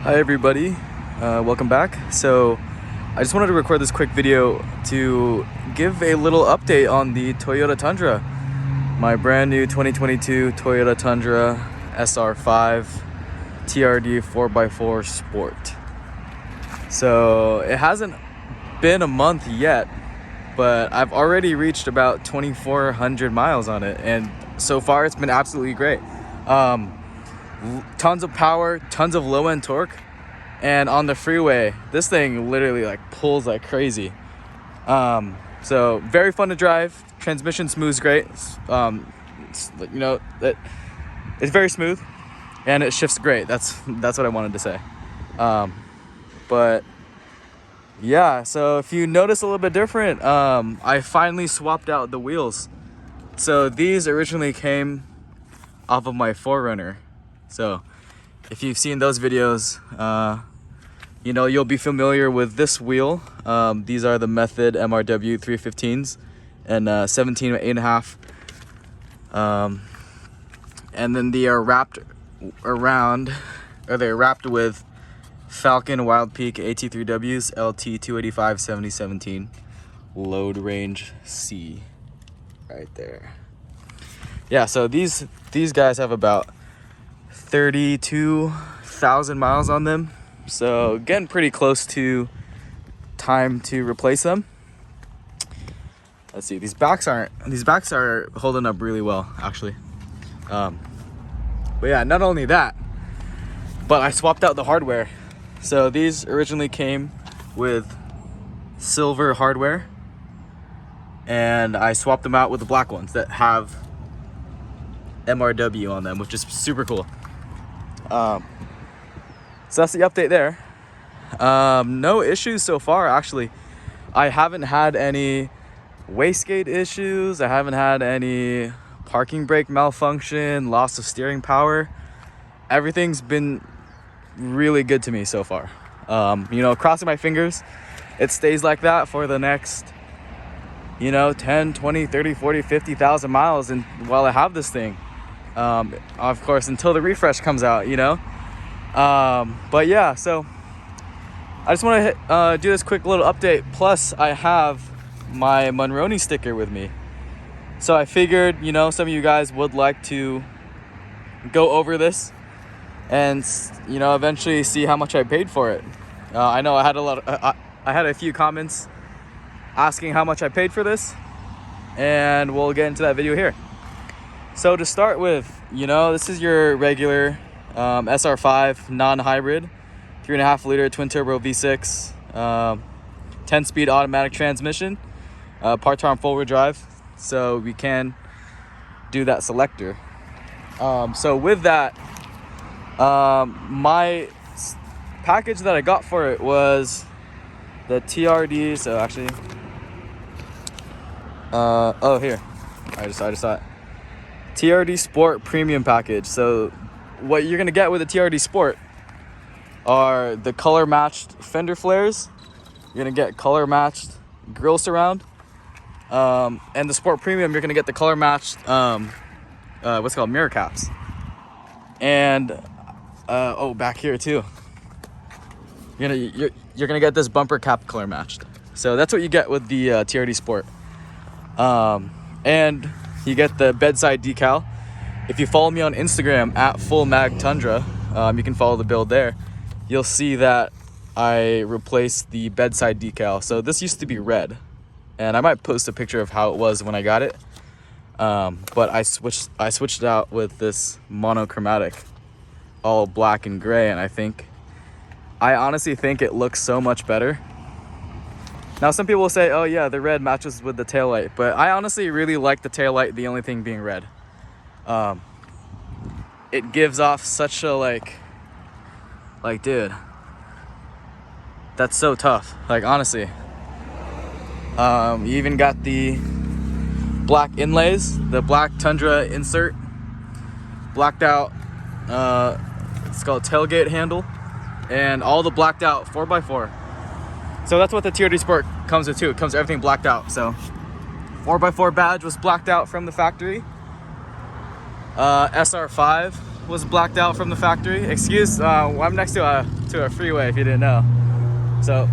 Hi everybody, welcome back. So I just wanted to record this quick video to give a little update on the Toyota Tundra, my brand new 2022 Toyota Tundra SR5 TRD 4x4 Sport. So it hasn't been a month yet, but I've already reached about 2,400 miles on it, and so far it's been absolutely great. Tons of power, tons of low-end torque, and on the freeway this thing literally like pulls like crazy. So very fun to drive. Transmission smooths great. It's very smooth and it shifts great. That's what I wanted to say. But yeah, so if you notice a little bit different, I finally swapped out the wheels. So these originally came off of my 4Runner. So if you've seen those videos, you'll be familiar with this wheel. These are the Method MRW 315s and 17.8.5. And then they are wrapped with Falcon Wild Peak AT3Ws LT 285 7017 load range C right there. Yeah, so these guys have about 32,000 miles on them, so getting pretty close to time to replace them. Let's see, these backs are holding up really well actually. But yeah, not only that, but I swapped out the hardware. So these originally came with silver hardware, and I swapped them out with the black ones that have MRW on them, which is super cool. So that's the update there. No issues so far actually. I haven't had any wastegate issues. I haven't had any parking brake malfunction, loss of steering power. Everything's been really good to me so far. Crossing my fingers it stays like that for the next 10, 20, 30, 40, 50,000 miles, and while I have this thing, of course, until the refresh comes out, but yeah, so I just want to do this quick little update. Plus I have my Monroney sticker with me, so I figured some of you guys would like to go over this and eventually see how much I paid for it. I know I had a few comments asking how much I paid for this, and we'll get into that video here. So to start with, this is your regular SR5 non-hybrid 3.5 liter twin turbo V6, 10-speed automatic transmission, part-time four-wheel drive, so we can do that selector. So with that, my package that I got for it was the TRD. So actually, here, I just saw it. TRD Sport Premium Package. So what you're gonna get with the TRD Sport are the color matched fender flares. You're gonna get color matched grille surround, and the Sport Premium you're gonna get the color matched what's called mirror caps, and back here too you're gonna get this bumper cap color matched. So that's what you get with the TRD Sport, and you get the bedside decal. If you follow me on Instagram at @fullmagtundra, you can follow the build there. You'll see that I replaced the bedside decal. So this used to be red, and I might post a picture of how it was when I got it. But I switched it out with this monochromatic, all black and gray, and I honestly think it looks so much better. Now some people will say, oh yeah, the red matches with the taillight, but I honestly really like the taillight, the only thing being red. It gives off such a like dude, that's so tough, like honestly. You even got the black inlays, the black Tundra insert, blacked out, it's called tailgate handle, and all the blacked out 4x4. So that's what the TRD Sport comes with too. It comes with everything blacked out. So 4x4 badge was blacked out from the factory. SR5 was blacked out from the factory. I'm next to a freeway if you didn't know. So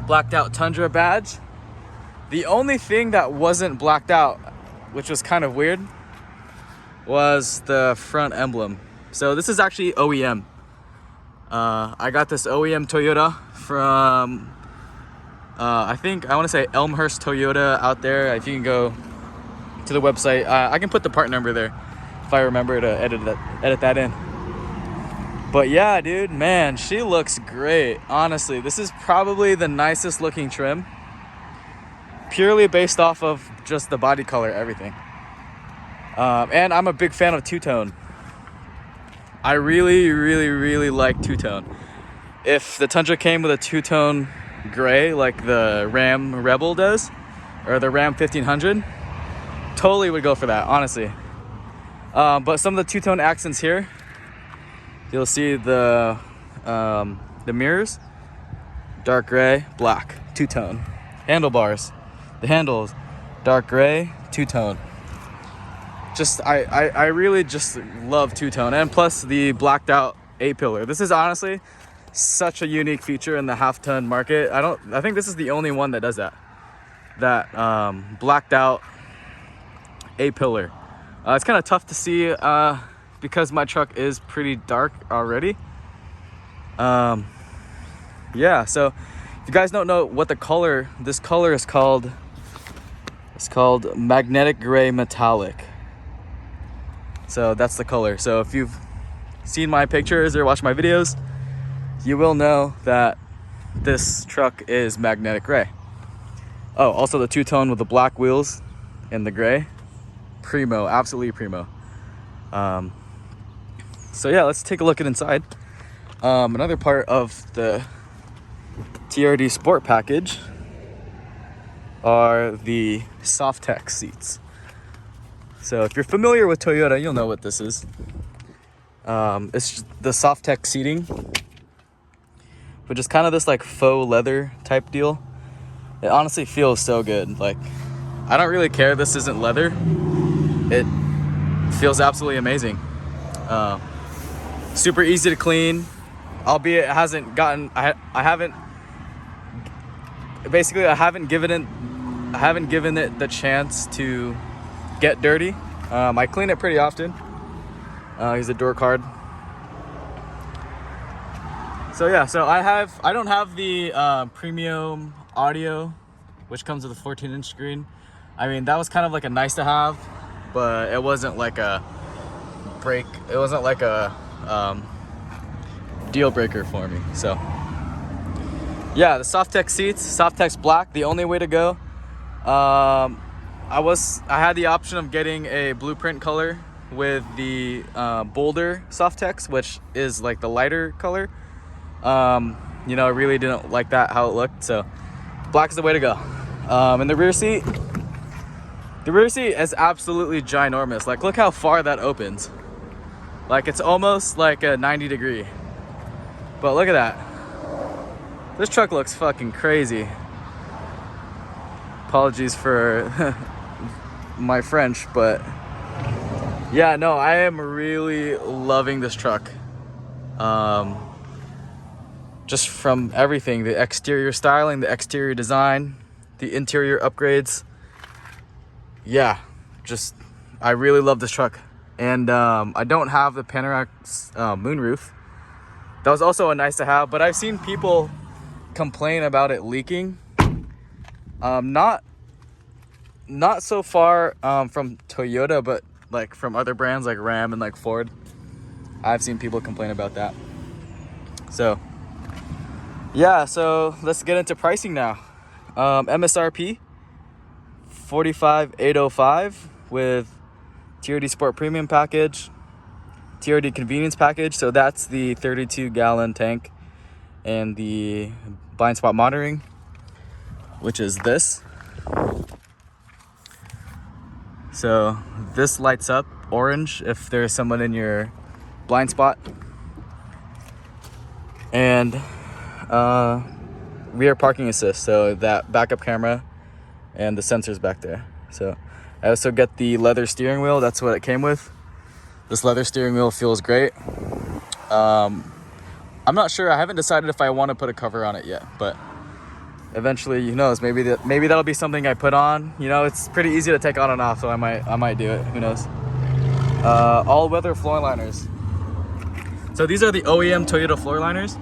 blacked out Tundra badge. The only thing that wasn't blacked out, which was kind of weird, was the front emblem. So this is actually OEM. I got this OEM Toyota from I want to say Elmhurst Toyota out there. If you can go to the website, I can put the part number there if I remember to edit that in. But yeah, dude, man, she looks great. Honestly, this is probably the nicest looking trim, purely based off of just the body color, everything. And I'm a big fan of two-tone. I really like two-tone. If the Tundra came with a two-tone gray like the Ram Rebel does, or the Ram 1500, totally would go for that, honestly. But some of the two-tone accents here, you'll see the mirrors, dark gray, black, two-tone. Handlebars, the handles, dark gray, two-tone. I really just love two-tone, and plus the blacked out A-pillar. This is honestly such a unique feature in the half-ton market. I think this is the only one that does that blacked out A-pillar. It's kind of tough to see because my truck is pretty dark already. Yeah, so if you guys don't know what the color, this color is called, it's called magnetic gray metallic. So that's the color. So if you've seen my pictures or watched my videos, you will know that this truck is magnetic gray. Oh, also the two-tone with the black wheels and the gray. Primo, absolutely primo. So yeah, let's take a look at inside. Another part of the TRD Sport package are the Softex seats. So if you're familiar with Toyota, you'll know what this is. It's the Softex seating, which is kind of this like faux leather type deal. It honestly feels so good. Like, I don't really care this isn't leather. It feels absolutely amazing. Super easy to clean, albeit it hasn't gotten, I haven't given it the chance to get dirty. I clean it pretty often. Here's a door card. So yeah, so I don't have the premium audio, which comes with a 14-inch screen. I mean, that was kind of like a nice to have, but it wasn't like a deal breaker for me. So yeah, the Softex seats, Softex black, the only way to go. I had the option of getting a blueprint color with the Boulder Softex, which is like the lighter color. You know, I really didn't like that, how it looked, so black is the way to go. And the rear seat is absolutely ginormous. Like, look how far that opens. Like, it's almost like a 90-degree. But look at that. This truck looks fucking crazy. Apologies for my French, but yeah, no, I am really loving this truck. Just from everything, the exterior styling, the exterior design, the interior upgrades. Yeah, just, I really love this truck. And I don't have the panoramic moonroof. That was also a nice to have, but I've seen people complain about it leaking. Not so far from Toyota, but like from other brands like Ram and like Ford. I've seen people complain about that. So yeah, so let's get into pricing now. MSRP $45,805 with TRD Sport Premium package, TRD Convenience package. So that's the 32-gallon tank and the blind spot monitoring, which is this. So this lights up orange if there's someone in your blind spot. And rear parking assist, so that backup camera and the sensors back there. So I also get the leather steering wheel, that's what it came with. This leather steering wheel feels great. I'm not sure. I haven't decided if I want to put a cover on it yet, but eventually, who knows? Maybe that'll be something I put on. You know, it's pretty easy to take on and off, so I might do it. Who knows? All-weather floor liners. So these are the OEM Toyota floor liners.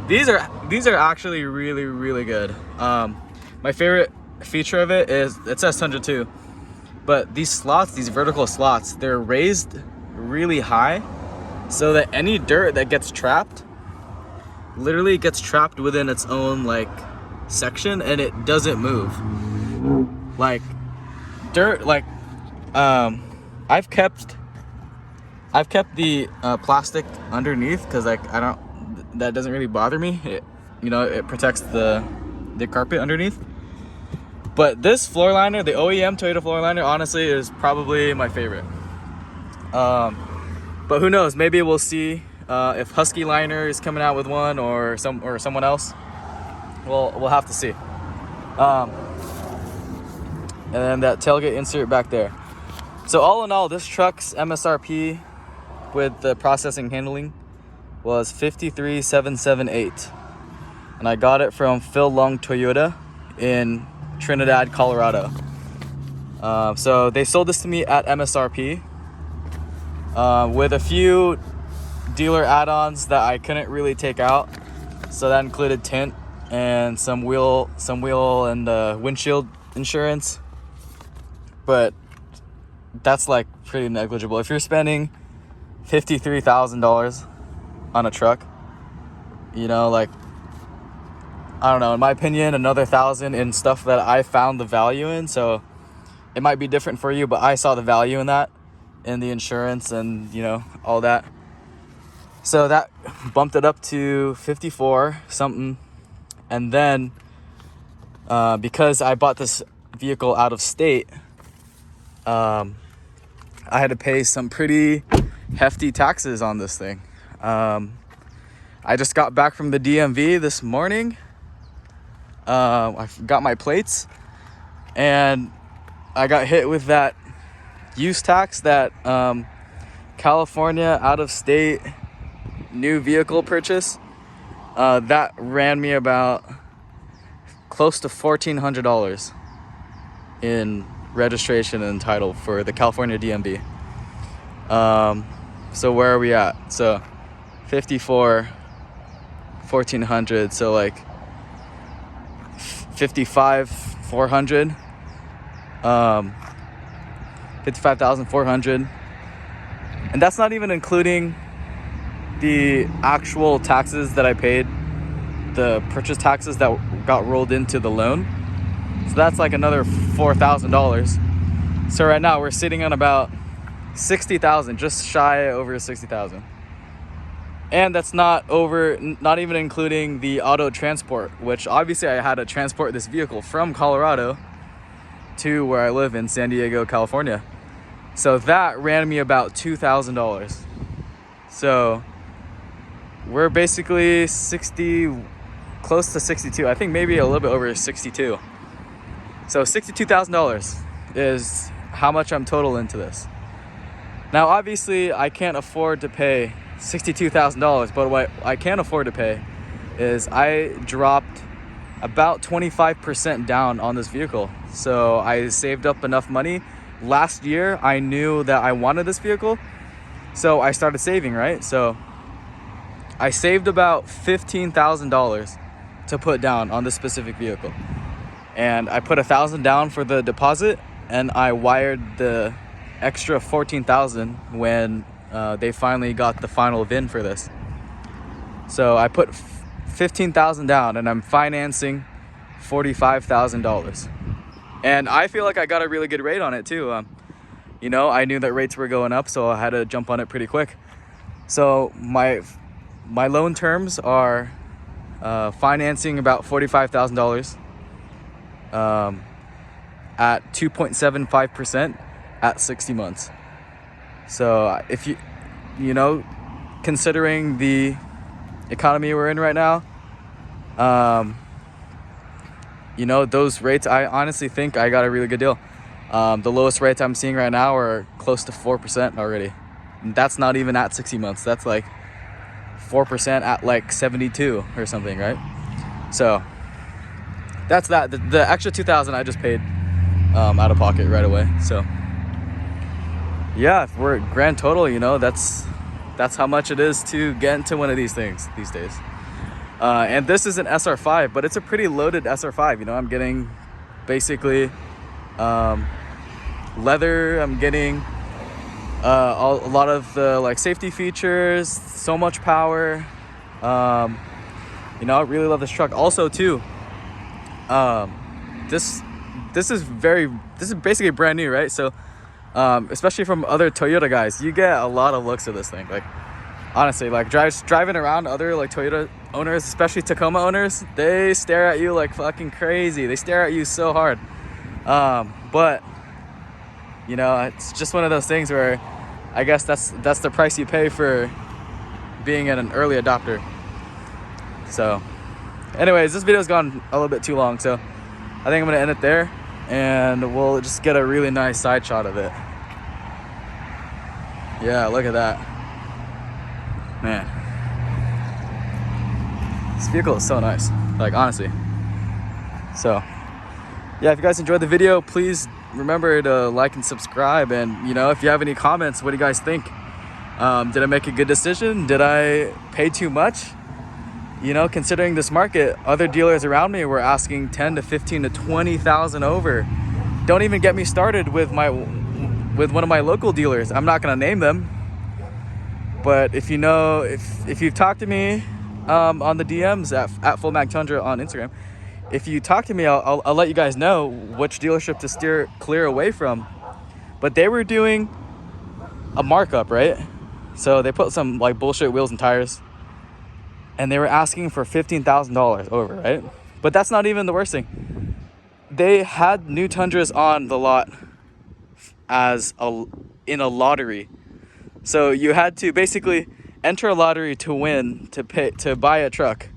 These are actually really, really good. My favorite feature of it is it says Tundra 2, but these slots, these vertical slots, they're raised really high so that any dirt that gets trapped literally gets trapped within its own like section and it doesn't move. Like dirt, like I've kept the plastic underneath because like that doesn't really bother me. It protects the carpet underneath. But this floor liner, the OEM Toyota floor liner, honestly is probably my favorite. But who knows? Maybe we'll see if Husky Liner is coming out with one or someone else. We'll have to see. And then that tailgate insert back there. So all in all, this truck's MSRP with the processing handling was $53,778, and I got it from Phil Long Toyota in Trinidad, Colorado. So they sold this to me at MSRP with a few dealer add-ons that I couldn't really take out. So that included tint and some wheel and windshield insurance, but that's like pretty negligible. If you're spending $53,000 on a truck, you know, like, I don't know, in my opinion, another $1,000 in stuff that I found the value in. So it might be different for you, but I saw the value in that, in the insurance and, you know, all that. So that bumped it up to 54 something. And then because I bought this vehicle out of state, I had to pay some pretty hefty taxes on this thing. I just got back from the DMV this morning. I got my plates and I got hit with that use tax, that California out of state new vehicle purchase. That ran me about close to $1,400 in registration and title for the California DMV. So where are we at? So 54, 1,400, so like 55,400, 55,400, and that's not even including the actual taxes that I paid, the purchase taxes that got rolled into the loan. So that's like another $4,000. So right now we're sitting on about 60,000, just shy over 60,000. And that's not even including the auto transport, which obviously I had to transport this vehicle from Colorado to where I live in San Diego, California. So that ran me about $2,000. So we're basically 60, close to 62. I think maybe a little bit over 62. So $62,000 is how much I'm total into this. Now, obviously, I can't afford to pay $62,000, but what I can afford to pay is I dropped about 25% down on this vehicle. So I saved up enough money. Last year, I knew that I wanted this vehicle, so I started saving, right? So I saved about $15,000 to put down on this specific vehicle. And I put $1,000 down for the deposit, and I wired the extra $14,000 when they finally got the final VIN for this. So I put $15,000 down, and I'm financing $45,000. And I feel like I got a really good rate on it too. You know, I knew that rates were going up, so I had to jump on it pretty quick. So my loan terms are financing about $45,000 at 2.75% at 60 months. So if you know, considering the economy we're in right now, you know, those rates, I honestly think I got a really good deal. The lowest rates I'm seeing right now are close to 4% already. that's not even at 60 months. That's like 4% at like 72 or something, right? So that's that. The extra 2,000 I just paid out of pocket right away. So yeah, if we're grand total, you know, that's how much it is to get into one of these things these days. And this is an SR5, but it's a pretty loaded SR5. You know, I'm getting basically leather. I'm getting a lot of the like safety features, so much power. You know, I really love this truck. Also too, this is basically brand new, right? So especially from other Toyota guys, you get a lot of looks of this thing. Like honestly, like driving around other like Toyota owners, especially Tacoma owners, they stare at you like fucking crazy. They stare at you so hard. But you know, it's just one of those things where I guess that's the price you pay for being an early adopter. So anyways, this video's gone a little bit too long, so I think I'm gonna end it there, and we'll just get a really nice side shot of it. Yeah, look at that, man. This vehicle is so nice, like honestly. So yeah, if you guys enjoyed the video, please remember to like and subscribe. And you know, if you have any comments, what do you guys think? Did I make a good decision? Did I pay too much? You know, considering this market, other dealers around me were asking 10 to 15 to 20,000 over. Don't even get me started with one of my local dealers. I'm not gonna name them, but if you know, if you've talked to me on the DMs at Full Mag Tundra on Instagram, if you talk to me, I'll let you guys know which dealership to steer clear away from. But they were doing a markup, right? So they put some like bullshit wheels and tires, and they were asking for $15,000 over, right? But that's not even the worst thing. They had new Tundras on the lot in a lottery. So you had to basically enter a lottery to win, to buy a truck,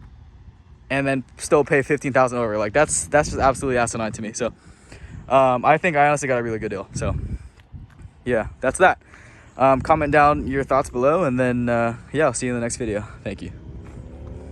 and then still pay $15,000 over. Like that's just absolutely asinine to me. So I think I honestly got a really good deal. So yeah, that's that. Comment down your thoughts below, and then yeah, I'll see you in the next video. Thank you.